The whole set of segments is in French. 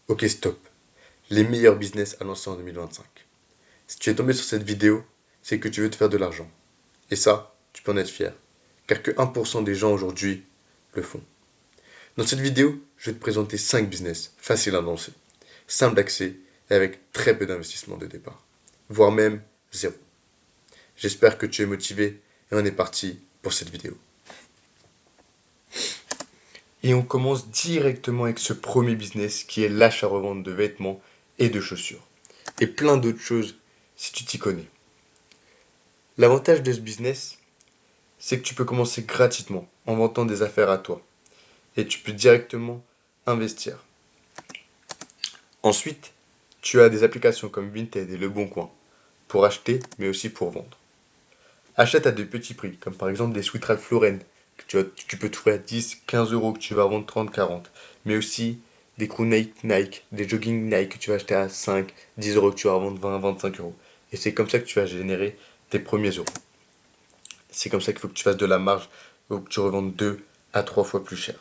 Ok, stop. Les meilleurs business à lancer en 2025. Si tu es tombé sur cette vidéo, c'est que tu veux te faire de l'argent. Et ça, tu peux en être fier. Car que 1% des gens aujourd'hui le font. Dans cette vidéo, je vais te présenter 5 business faciles à lancer, simples d'accès et avec très peu d'investissement de départ. Voire même zéro. J'espère que tu es motivé et on est parti pour cette vidéo. Et on commence directement avec ce premier business qui est l'achat-revente de vêtements et de chaussures. Et plein d'autres choses si tu t'y connais. L'avantage de ce business, c'est que tu peux commencer gratuitement en vendant des affaires à toi. Et tu peux directement investir. Ensuite, tu as des applications comme Vinted et Le Bon Coin pour acheter mais aussi pour vendre. Achète à de petits prix, comme par exemple des sweats Ralph Lauren que tu peux trouver à 10, 15 euros que tu vas vendre 30, 40. Mais aussi des crew Nike, des jogging Nike que tu vas acheter à 5, 10 euros que tu vas vendre 20, 25 euros. Et c'est comme ça que tu vas générer tes premiers euros. C'est comme ça qu'il faut que tu fasses de la marge ou que tu revendes 2 à 3 fois plus cher.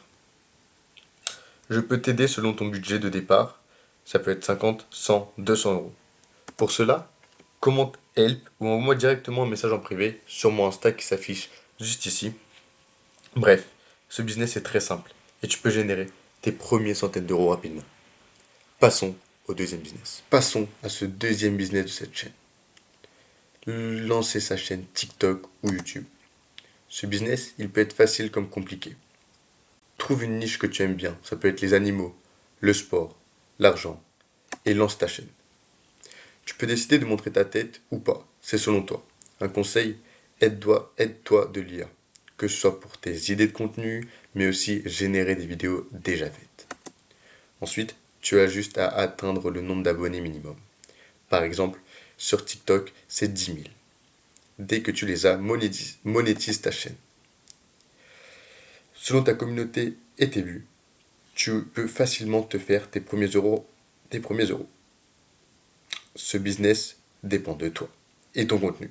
Je peux t'aider selon ton budget de départ. Ça peut être 50, 100, 200 euros. Pour cela, commente Help ou envoie-moi directement un message en privé sur mon Insta qui s'affiche juste ici. Bref, ce business est très simple et tu peux générer tes premières centaines d'euros rapidement. Passons au deuxième business. Passons à ce deuxième business de cette chaîne. Lancer sa chaîne TikTok ou YouTube. Ce business, il peut être facile comme compliqué. Trouve une niche que tu aimes bien, ça peut être les animaux, le sport, l'argent, et lance ta chaîne. Tu peux décider de montrer ta tête ou pas, c'est selon toi. Un conseil, aide-toi de l'IA, que ce soit pour tes idées de contenu, mais aussi générer des vidéos déjà faites. Ensuite, tu as juste à atteindre le nombre d'abonnés minimum. Par exemple, sur TikTok, c'est 10 000. Dès que tu les as, monétise ta chaîne. Selon ta communauté et tes vues, tu peux facilement te faire tes premiers euros. Ce business dépend de toi et ton contenu.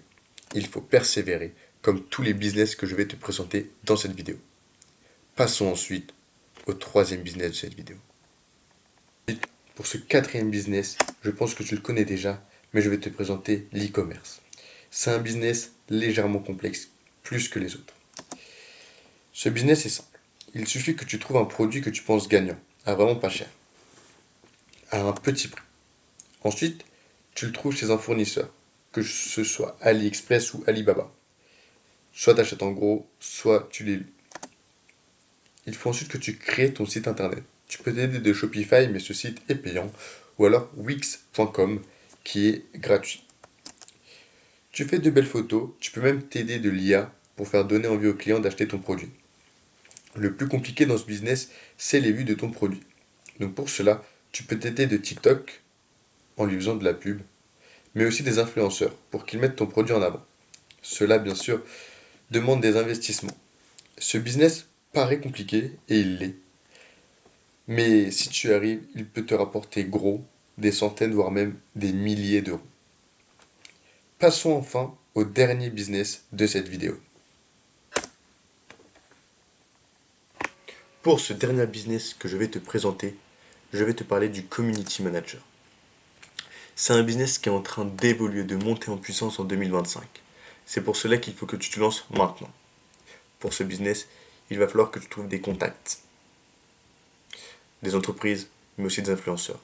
Il faut persévérer comme tous les business que je vais te présenter dans cette vidéo. Passons ensuite au troisième business de cette vidéo. Pour ce quatrième business, je pense que tu le connais déjà, mais je vais te présenter l'e-commerce. C'est un business légèrement complexe, plus que les autres. Ce business est simple. Il suffit que tu trouves un produit que tu penses gagnant, à vraiment pas cher, à un petit prix. Ensuite, tu le trouves chez un fournisseur, que ce soit AliExpress ou Alibaba. Soit tu achètes en gros, soit tu les lis. Il faut ensuite que tu crées ton site internet. Tu peux t'aider de Shopify, mais ce site est payant, ou alors Wix.com, qui est gratuit. Tu fais de belles photos, tu peux même t'aider de l'IA pour faire donner envie au client d'acheter ton produit. Le plus compliqué dans ce business, c'est les vues de ton produit. Donc pour cela, tu peux t'aider de TikTok en lui faisant de la pub, mais aussi des influenceurs pour qu'ils mettent ton produit en avant. Cela, bien sûr, demande des investissements. Ce business paraît compliqué, et il l'est. Mais si tu arrives, il peut te rapporter gros, des centaines, voire même des milliers d'euros. Passons enfin au dernier business de cette vidéo. Pour ce dernier business que je vais te présenter, je vais te parler du Community Manager. C'est un business qui est en train d'évoluer, de monter en puissance en 2025. C'est pour cela qu'il faut que tu te lances maintenant. Pour ce business, il va falloir que tu trouves des contacts, des entreprises, mais aussi des influenceurs.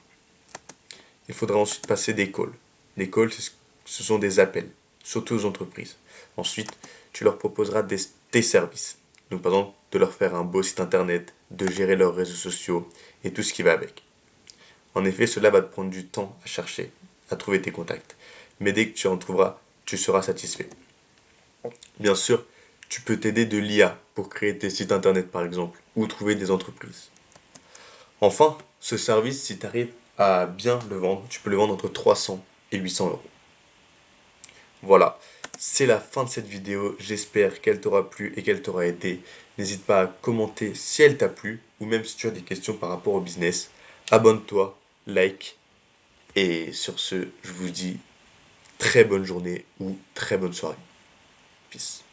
Il faudra ensuite passer des calls. Les calls, ce sont des appels, surtout aux entreprises. Ensuite, tu leur proposeras tes services. Donc, par exemple, de leur faire un beau site internet, de gérer leurs réseaux sociaux et tout ce qui va avec. En effet, cela va te prendre du temps à chercher, à trouver tes contacts. Mais dès que tu en trouveras, tu seras satisfait. Bien sûr, tu peux t'aider de l'IA pour créer tes sites internet par exemple, ou trouver des entreprises. Enfin, ce service, si tu arrives à bien le vendre, tu peux le vendre entre 300 et 800 euros. Voilà, c'est la fin de cette vidéo. J'espère qu'elle t'aura plu et qu'elle t'aura aidé. N'hésite pas à commenter si elle t'a plu, ou même si tu as des questions par rapport au business. Abonne-toi, like, et sur ce, je vous dis très bonne journée ou très bonne soirée. Peace.